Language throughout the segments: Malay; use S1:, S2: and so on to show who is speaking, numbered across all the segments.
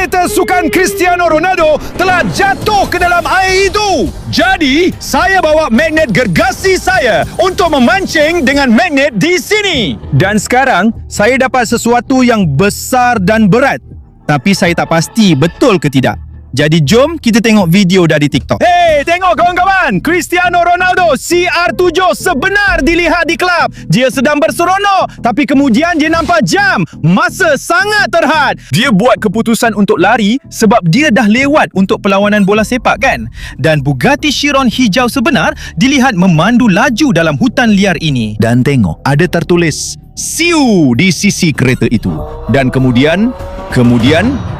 S1: kereta sukan Cristiano Ronaldo telah jatuh ke dalam air itu. Jadi, saya bawa magnet gergasi saya untuk memancing dengan magnet di sini.
S2: Dan sekarang, saya dapat sesuatu yang besar dan berat. Tapi saya tak pasti betul ke tidak. Jadi jom kita tengok video dari TikTok.
S1: Hey, tengok kawan-kawan. Cristiano Ronaldo CR7 sebenar dilihat di kelab. Dia sedang berseronok, tapi kemudian dia nampak jam. Masa sangat terhad.
S2: Dia buat keputusan untuk lari sebab dia dah lewat untuk perlawanan bola sepak kan? Dan Bugatti Chiron hijau sebenar dilihat memandu laju dalam hutan liar ini.
S3: Dan tengok, ada tertulis Siu di sisi kereta itu. Dan kemudian,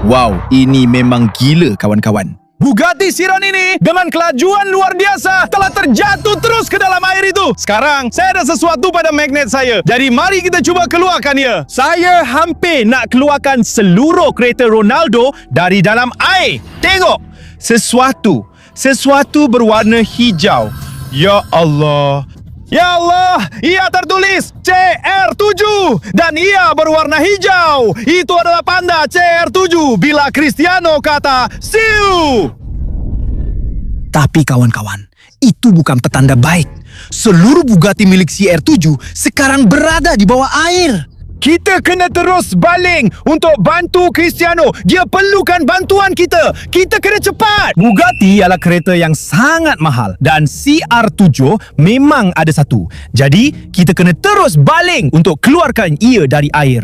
S3: wow, ini memang gila kawan-kawan.
S1: Bugatti Chiron ini dengan kelajuan luar biasa telah terjatuh terus ke dalam air itu. Sekarang, saya ada sesuatu pada magnet saya. Jadi mari kita cuba keluarkan dia. Saya hampir nak keluarkan seluruh kereta Ronaldo dari dalam air. Tengok, sesuatu berwarna hijau. Ya Allah. Ya Allah, ia tertulis CR7 dan ia berwarna hijau. Itu adalah tanda CR7 bila Cristiano kata siu.
S3: Tapi kawan-kawan, itu bukan petanda baik. Seluruh Bugatti milik CR7 sekarang berada di bawah air.
S1: Kita kena terus baling untuk bantu Cristiano. Dia perlukan bantuan kita. Kita kena cepat.
S2: Bugatti ialah kereta yang sangat mahal dan CR7 memang ada satu. Jadi, kita kena terus baling untuk keluarkan ia dari air.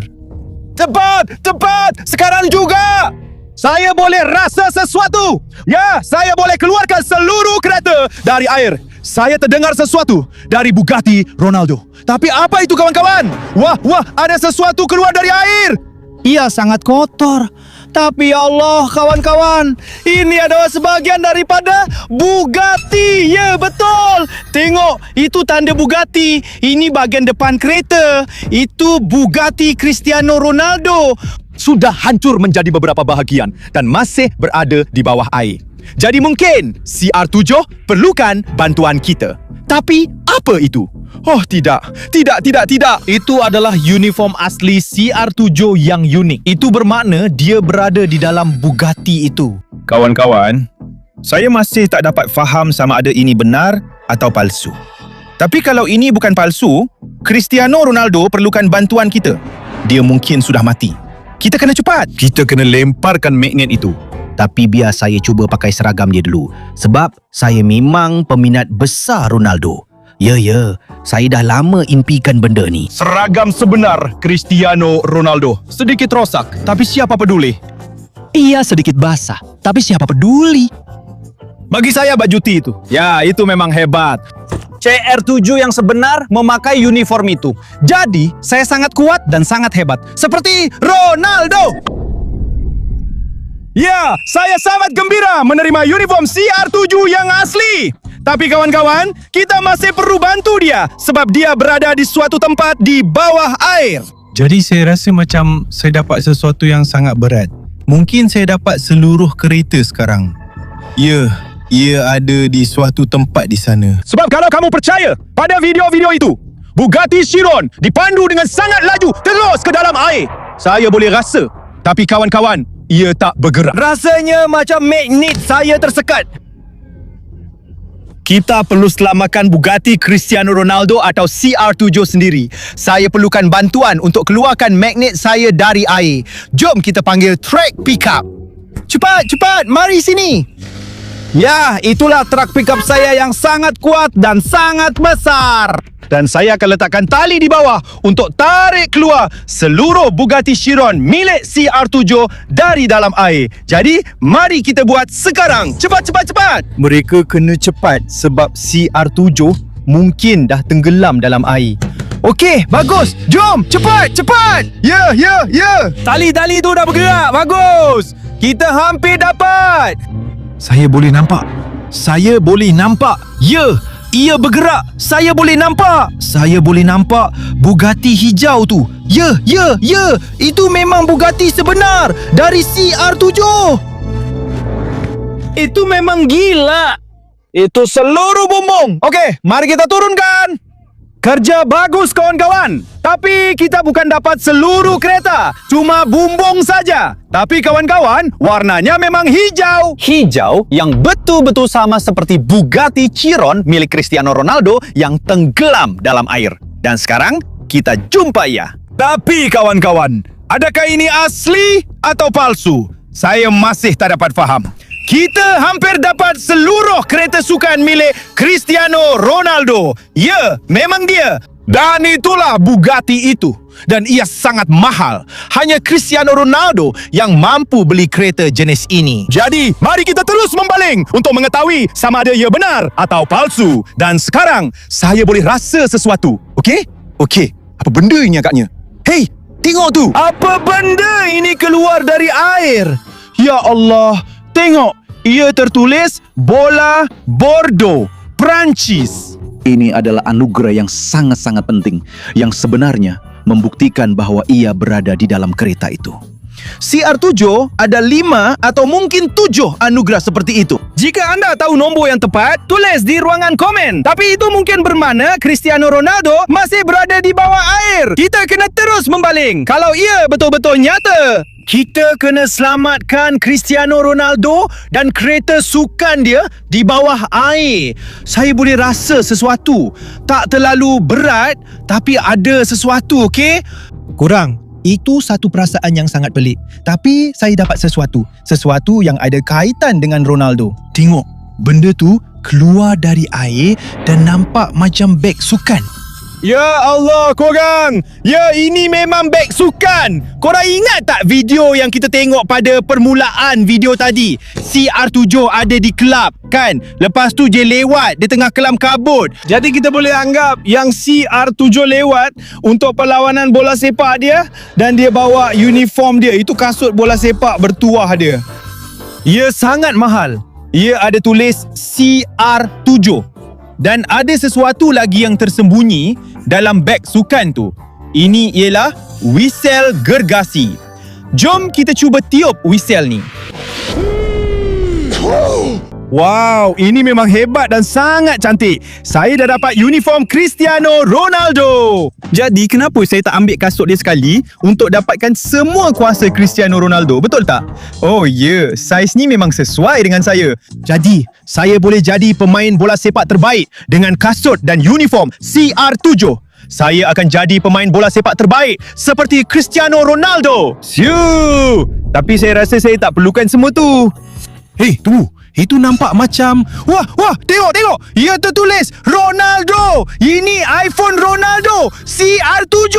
S1: Cepat! Sekarang juga! Saya boleh rasa sesuatu. Ya, saya boleh keluarkan seluruh kereta dari air. Saya terdengar sesuatu dari Bugatti Ronaldo. Tapi apa itu kawan-kawan? Wah, ada sesuatu keluar dari air.
S2: Ia sangat kotor. Tapi ya Allah kawan-kawan, ini adalah sebahagian daripada Bugatti. Ya betul. Tengok, itu tanda Bugatti. Ini bahagian depan kereta. Itu Bugatti Cristiano Ronaldo.
S3: Sudah hancur menjadi beberapa bahagian dan masih berada di bawah air. Jadi mungkin CR7 perlukan bantuan kita. Tapi apa itu? Oh tidak.
S2: Itu adalah uniform asli CR7 yang unik. Itu bermakna dia berada di dalam Bugatti itu.
S4: Kawan-kawan, saya masih tak dapat faham sama ada ini benar atau palsu. Tapi kalau ini bukan palsu, Cristiano Ronaldo perlukan bantuan kita. Dia mungkin sudah mati. Kita kena cepat. Kita kena lemparkan magnet itu.
S3: Tapi biar saya cuba pakai seragam dia dulu. Sebab saya memang peminat besar Ronaldo. Ya, saya dah lama impikan benda ni.
S1: Seragam sebenar Cristiano Ronaldo. Sedikit rosak, tapi siapa peduli?
S3: Ia sedikit basah, tapi siapa peduli?
S2: Bagi saya baju T itu. Ya, itu memang hebat. CR7 yang sebenar memakai uniform itu. Jadi, saya sangat kuat dan sangat hebat. Seperti Ronaldo.
S1: Ya, saya sangat gembira menerima uniform CR7 yang asli. Tapi kawan-kawan, kita masih perlu bantu dia sebab dia berada di suatu tempat di bawah air.
S4: Jadi saya rasa macam saya dapat sesuatu yang sangat berat. Mungkin saya dapat seluruh kereta sekarang. Ya, ia ada di suatu tempat di sana.
S1: Sebab kalau kamu percaya pada video-video itu, Bugatti Chiron dipandu dengan sangat laju terus ke dalam air. Saya boleh rasa. Tapi kawan-kawan, ia tak bergerak.
S2: Rasanya macam magnet saya tersekat. Kita perlu selamatkan Bugatti Cristiano Ronaldo atau CR7 sendiri. Saya perlukan bantuan untuk keluarkan magnet saya dari air. Jom kita panggil track pickup. Cepat, mari sini. Ya, itulah truk pickup saya yang sangat kuat dan sangat besar. Dan saya akan letakkan tali di bawah untuk tarik keluar seluruh Bugatti Chiron milik CR7 dari dalam air. Jadi, mari kita buat sekarang. Cepat. Mereka kena cepat sebab CR7 mungkin dah tenggelam dalam air. Okey, bagus. Jom, cepat. Ya. Tali tu dah bergerak. Bagus. Kita hampir dapat.
S4: Saya boleh nampak.
S2: Ya, ia bergerak. Saya boleh nampak Bugatti hijau tu. Ya. Itu memang Bugatti sebenar dari CR7. Itu memang gila. Itu seluruh bumbung.
S1: Okey, mari kita turunkan. Kerja bagus kawan-kawan. Tapi kita bukan dapat seluruh kereta, cuma bumbung saja. Tapi kawan-kawan, warnanya memang hijau.
S3: Hijau yang betul-betul sama seperti Bugatti Chiron milik Cristiano Ronaldo yang tenggelam dalam air. Dan sekarang kita jumpa ia.
S1: Tapi kawan-kawan, adakah ini asli atau palsu? Saya masih tak dapat faham. Kita hampir dapat seluruh kereta sukan milik Cristiano Ronaldo. Ya, memang dia. Dan itulah Bugatti itu. Dan ia sangat mahal. Hanya Cristiano Ronaldo yang mampu beli kereta jenis ini. Jadi, mari kita terus membaling untuk mengetahui sama ada ia benar atau palsu. Dan sekarang, saya boleh rasa sesuatu. Okey? Okey. Apa benda ini agaknya? Hei, tengok tu. Apa benda ini keluar dari air? Ya Allah, tengok. Ia tertulis bola Bordeaux, Perancis.
S3: Ini adalah anugerah yang sangat-sangat penting yang sebenarnya membuktikan bahwa ia berada di dalam kereta itu.
S2: CR7 ada 5 atau mungkin 7 anugerah seperti itu.
S1: Jika anda tahu nombor yang tepat, tulis di ruangan komen. Tapi itu mungkin bermakna Cristiano Ronaldo masih berada di bawah air. Kita kena terus membaling kalau ia betul-betul nyata.
S2: Kita kena selamatkan Cristiano Ronaldo dan kereta sukan dia di bawah air. Saya boleh rasa sesuatu. Tak terlalu berat, tapi ada sesuatu, okey? Korang, itu satu perasaan yang sangat pelik. Tapi saya dapat sesuatu. Sesuatu yang ada kaitan dengan Ronaldo. Tengok, benda tu keluar dari air dan nampak macam beg sukan.
S1: Ya Allah korang, ya ini memang beg sukan. Korang ingat tak video yang kita tengok pada permulaan video tadi? CR7 ada di kelab kan? Lepas tu dia lewat di tengah kelam kabut. Jadi kita boleh anggap yang CR7 lewat untuk perlawanan bola sepak dia dan dia bawa uniform dia. Itu kasut bola sepak bertuah dia. Ia sangat mahal. Ia ada tulis CR7. Dan ada sesuatu lagi yang tersembunyi dalam beg sukan tu. Ini ialah whistle gergasi. Jom kita cuba tiup whistle ni. Wow, ini memang hebat dan sangat cantik. Saya dah dapat uniform Cristiano Ronaldo.
S2: Jadi kenapa saya tak ambil kasut dia sekali untuk dapatkan semua kuasa Cristiano Ronaldo, betul tak? Oh ya, saiz ni memang sesuai dengan saya. Jadi, saya boleh jadi pemain bola sepak terbaik dengan kasut dan uniform CR7. Saya akan jadi pemain bola sepak terbaik seperti Cristiano Ronaldo.
S1: Siu! Tapi saya rasa saya tak perlukan semua tu.
S2: Hei, tunggu. Itu nampak macam... Wah, tengok. Ia tertulis Ronaldo. Ini iPhone Ronaldo CR7.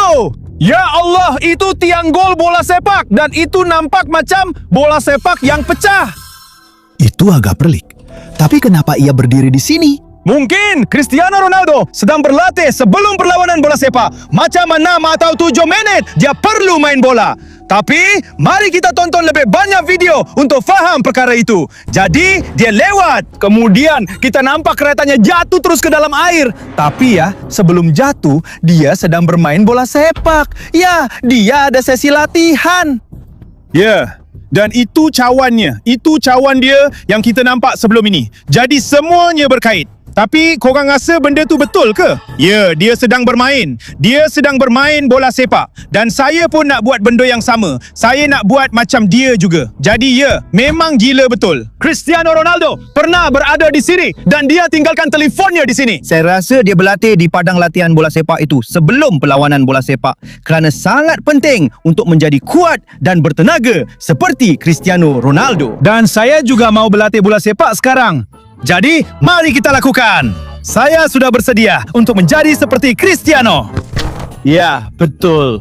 S1: Ya Allah, itu tiang gol bola sepak. Dan itu nampak macam bola sepak yang pecah.
S2: Itu agak pelik. Tapi kenapa ia berdiri di sini?
S1: Mungkin Cristiano Ronaldo sedang berlatih sebelum perlawanan bola sepak. Macam 6 atau 7 minit dia perlu main bola. Tapi, mari kita tonton lebih banyak video untuk faham perkara itu. Jadi, dia lewat. Kemudian, kita nampak keretanya jatuh terus ke dalam air. Tapi ya, sebelum jatuh, dia sedang bermain bola sepak. Ya, dia ada sesi latihan. Ya, dan itu cawannya. Itu cawan dia yang kita nampak sebelum ini. Jadi, semuanya berkait. Tapi korang rasa benda tu betul ke? Ya, dia sedang bermain. Dia sedang bermain bola sepak. Dan saya pun nak buat benda yang sama. Saya nak buat macam dia juga. Jadi ya, memang gila betul. Cristiano Ronaldo pernah berada di sini dan dia tinggalkan telefonnya di sini.
S2: Saya rasa dia berlatih di padang latihan bola sepak itu sebelum perlawanan bola sepak kerana sangat penting untuk menjadi kuat dan bertenaga seperti Cristiano Ronaldo.
S1: Dan saya juga mau berlatih bola sepak sekarang. Jadi, mari kita lakukan. Saya sudah bersedia untuk menjadi seperti Cristiano. Ya, betul.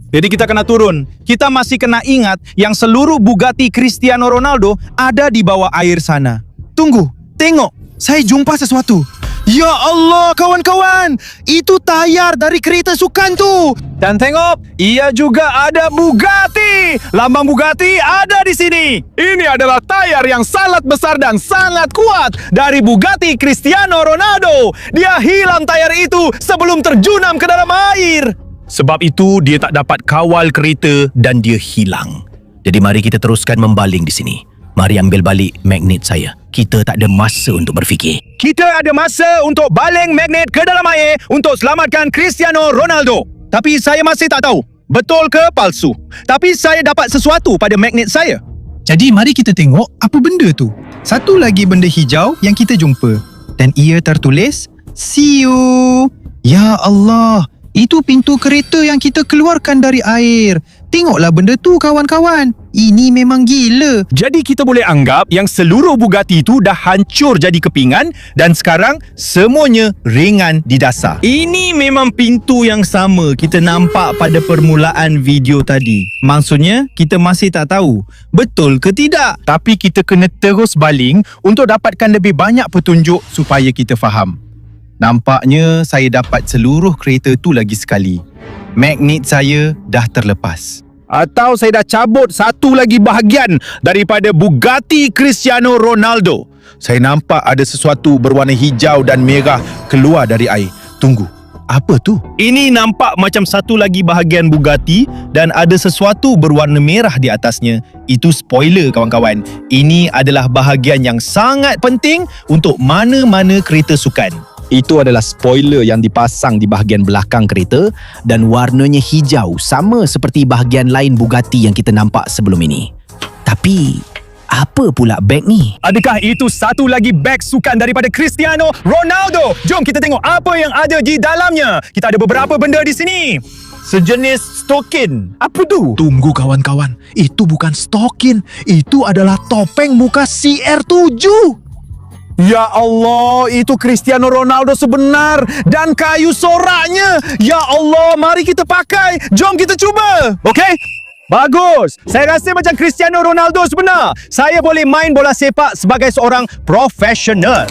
S1: Jadi kita kena turun. Kita masih kena ingat yang seluruh Bugatti Cristiano Ronaldo ada di bawah air sana.
S2: Tunggu, tengok. Saya jumpa sesuatu. Ya Allah, kawan-kawan. Itu tayar dari kereta sukan tu.
S1: Dan tengok, ia juga ada Bugatti. Lambang Bugatti ada di sini. Ini adalah tayar yang sangat besar dan sangat kuat dari Bugatti Cristiano Ronaldo. Dia hilang tayar itu sebelum terjunam ke dalam air.
S2: Sebab itu dia tak dapat kawal kereta dan dia hilang. Jadi mari kita teruskan membaling di sini. Mari ambil balik magnet saya. Kita tak ada masa untuk berfikir.
S3: Kita ada masa untuk baling magnet ke dalam air untuk selamatkan Cristiano Ronaldo. Tapi saya masih tak tahu betul ke palsu. Tapi saya dapat sesuatu pada magnet saya.
S2: Jadi mari kita tengok apa benda tu. Satu lagi benda hijau yang kita jumpa. Dan ia tertulis, see you. Ya Allah, itu pintu kereta yang kita keluarkan dari air. Tengoklah benda tu kawan-kawan. Ini memang gila.
S3: Jadi kita boleh anggap yang seluruh Bugatti itu dah hancur jadi kepingan dan sekarang semuanya ringan di dasar.
S2: Ini memang pintu yang sama kita nampak pada permulaan video tadi. Maksudnya, kita masih tak tahu betul ke tidak.
S3: Tapi kita kena terus baling untuk dapatkan lebih banyak petunjuk supaya kita faham. Nampaknya saya dapat seluruh kereta tu lagi sekali. Magnet saya dah terlepas. Atau saya dah cabut satu lagi bahagian daripada Bugatti Cristiano Ronaldo. Saya nampak ada sesuatu berwarna hijau dan merah keluar dari air. Tunggu, apa tu? Ini nampak macam satu lagi bahagian Bugatti dan ada sesuatu berwarna merah di atasnya. Itu spoiler kawan-kawan. Ini adalah bahagian yang sangat penting untuk mana-mana kereta sukan.
S2: Itu adalah spoiler yang dipasang di bahagian belakang kereta dan warnanya hijau sama seperti bahagian lain Bugatti yang kita nampak sebelum ini. Tapi, apa pula beg ni?
S3: Adakah itu satu lagi beg sukan daripada Cristiano Ronaldo? Jom kita tengok apa yang ada di dalamnya. Kita ada beberapa benda di sini. Sejenis stokin. Apa tu?
S5: Tunggu kawan-kawan, itu bukan stokin. Itu adalah topeng muka CR7.
S3: Ya Allah, itu Cristiano Ronaldo sebenar dan kayu soraknya. Ya Allah, mari kita pakai. Jom kita cuba. Okey? Bagus. Saya rasa macam Cristiano Ronaldo sebenar. Saya boleh main bola sepak sebagai seorang profesional.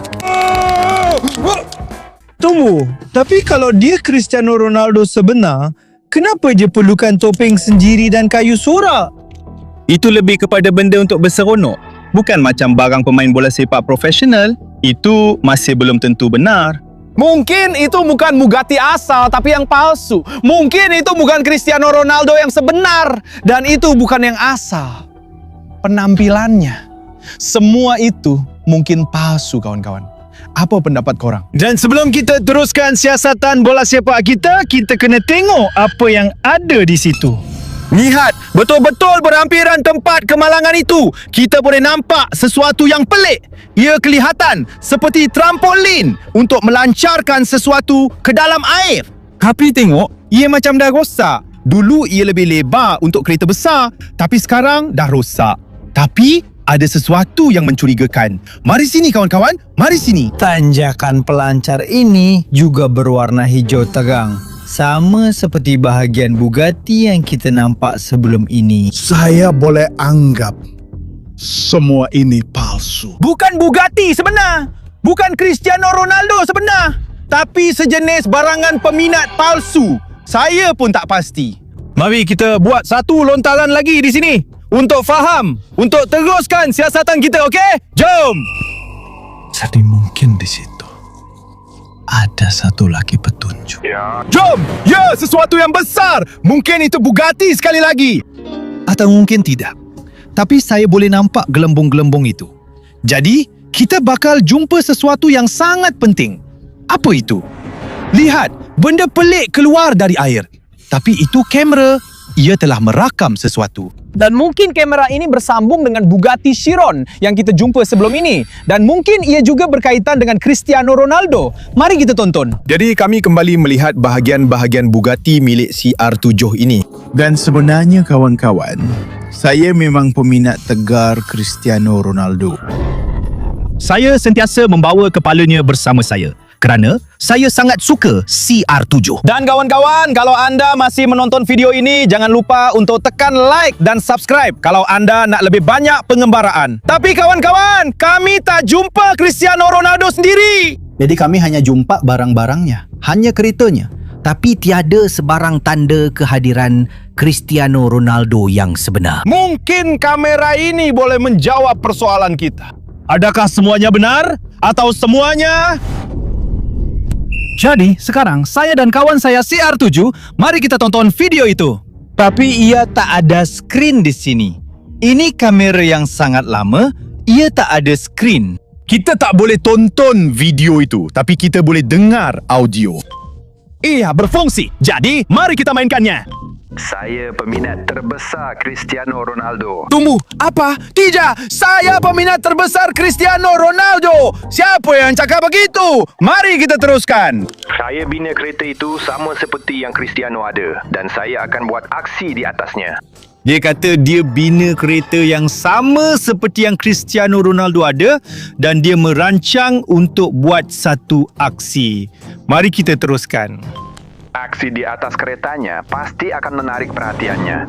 S1: Tunggu, tapi kalau dia Cristiano Ronaldo sebenar, kenapa dia perlukan topeng sendiri dan kayu sorak?
S3: Itu lebih kepada benda untuk berseronok. Bukan macam barang pemain bola sepak profesional. Itu masih belum tentu benar. Mungkin itu bukan Bugatti asal tapi yang palsu. Mungkin itu bukan Cristiano Ronaldo yang sebenar. Dan itu bukan yang asal. Penampilannya. Semua itu mungkin palsu kawan-kawan. Apa pendapat korang? Dan sebelum kita teruskan siasatan bola sepak kita kena tengok apa yang ada di situ. Lihat, betul-betul berhampiran tempat kemalangan itu. Kita boleh nampak sesuatu yang pelik. Ia kelihatan seperti trampolin untuk melancarkan sesuatu ke dalam air. Tapi tengok, ia macam dah rosak. Dulu ia lebih lebar untuk kereta besar, tapi sekarang dah rosak. Tapi ada sesuatu yang mencurigakan. Mari sini kawan-kawan, mari sini.
S6: Tanjakan pelancar ini juga berwarna hijau terang. Sama seperti bahagian Bugatti yang kita nampak sebelum ini.
S5: Saya boleh anggap semua ini palsu.
S3: Bukan Bugatti sebenar. Bukan Cristiano Ronaldo sebenar. Tapi sejenis barangan peminat palsu. Saya pun tak pasti. Mari kita buat satu lontaran lagi di sini. Untuk faham. Untuk teruskan siasatan kita, okey? Jom!
S5: Jadi mungkin di situ ada satu lagi petunjuk.
S3: Jom! Ya, sesuatu yang besar. Mungkin itu Bugatti sekali lagi.
S2: Atau mungkin tidak. Tapi saya boleh nampak gelembung-gelembung itu. Jadi, kita bakal jumpa sesuatu yang sangat penting. Apa itu? Lihat, benda pelik keluar dari air. Tapi itu kamera. Ia telah merakam sesuatu.
S7: Dan mungkin kamera ini bersambung dengan Bugatti Chiron yang kita jumpa sebelum ini. Dan mungkin ia juga berkaitan dengan Cristiano Ronaldo. Mari kita tonton.
S3: Jadi kami kembali melihat bahagian-bahagian Bugatti milik CR7 ini.
S5: Dan sebenarnya kawan-kawan, saya memang peminat tegar Cristiano Ronaldo.
S2: Saya sentiasa membawa kepalanya bersama saya. Kerana saya sangat suka CR7.
S7: Dan kawan-kawan, kalau anda masih menonton video ini, jangan lupa untuk tekan like dan subscribe kalau anda nak lebih banyak pengembaraan. Tapi kawan-kawan, kami tak jumpa Cristiano Ronaldo sendiri.
S6: Jadi kami hanya jumpa barang-barangnya, hanya keretanya. Tapi tiada sebarang tanda kehadiran Cristiano Ronaldo yang sebenar.
S3: Mungkin kamera ini boleh menjawab persoalan kita. Adakah semuanya benar? Atau semuanya...
S7: Jadi, sekarang saya dan kawan saya CR7, mari kita tonton video itu.
S6: Tapi ia tak ada skrin di sini.
S2: Ini kamera yang sangat lama. Ia tak ada skrin.
S1: Kita tak boleh tonton video itu, tapi kita boleh dengar audio. Ia berfungsi. Jadi, mari kita mainkannya.
S8: Saya peminat terbesar Cristiano Ronaldo.
S7: Tunggu, apa? Tidak, saya peminat terbesar Cristiano Ronaldo. Siapa yang cakap begitu? Mari kita teruskan.
S8: Saya bina kereta itu sama seperti yang Cristiano ada dan saya akan buat aksi di atasnya.
S2: Dia kata dia bina kereta yang sama seperti yang Cristiano Ronaldo ada dan dia merancang untuk buat satu aksi. Mari kita teruskan.
S8: Aksi di atas keretanya pasti akan menarik perhatiannya.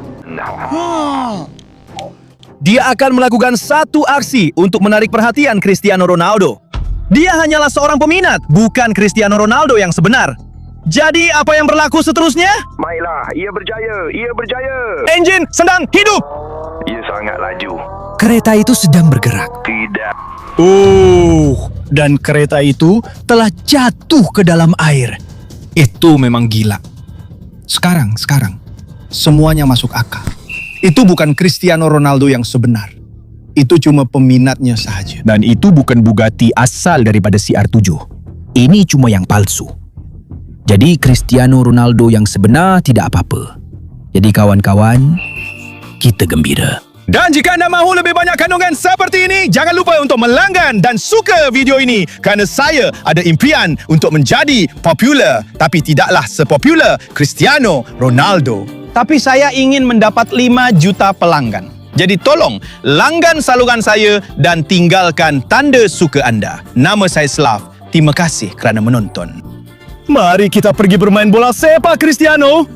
S7: Dia akan melakukan satu aksi untuk menarik perhatian Cristiano Ronaldo. Dia hanyalah seorang peminat, bukan Cristiano Ronaldo yang sebenar. Jadi apa yang berlaku seterusnya?
S8: Baiklah, ia berjaya.
S7: Enjin sedang hidup.
S8: Ia sangat laju.
S6: Kereta itu sedang bergerak.
S8: Tidak.
S6: Dan kereta itu telah jatuh ke dalam air. Itu memang gila. Sekarang, semuanya masuk akal. Itu bukan Cristiano Ronaldo yang sebenar. Itu cuma peminatnya sahaja.
S1: Dan itu bukan Bugatti asal daripada CR7.
S6: Ini cuma yang palsu. Jadi Cristiano Ronaldo yang sebenar tidak apa-apa. Jadi kawan-kawan, kita gembira.
S1: Dan jika anda mahu lebih banyak kandungan seperti ini, jangan lupa untuk melanggan dan suka video ini kerana saya ada impian untuk menjadi popular, tapi tidaklah sepopular Cristiano Ronaldo.
S7: Tapi saya ingin mendapat 5 juta pelanggan. Jadi tolong langgan saluran saya dan tinggalkan tanda suka anda. Nama saya Slav. Terima kasih kerana menonton.
S1: Mari kita pergi bermain bola sepak, Cristiano.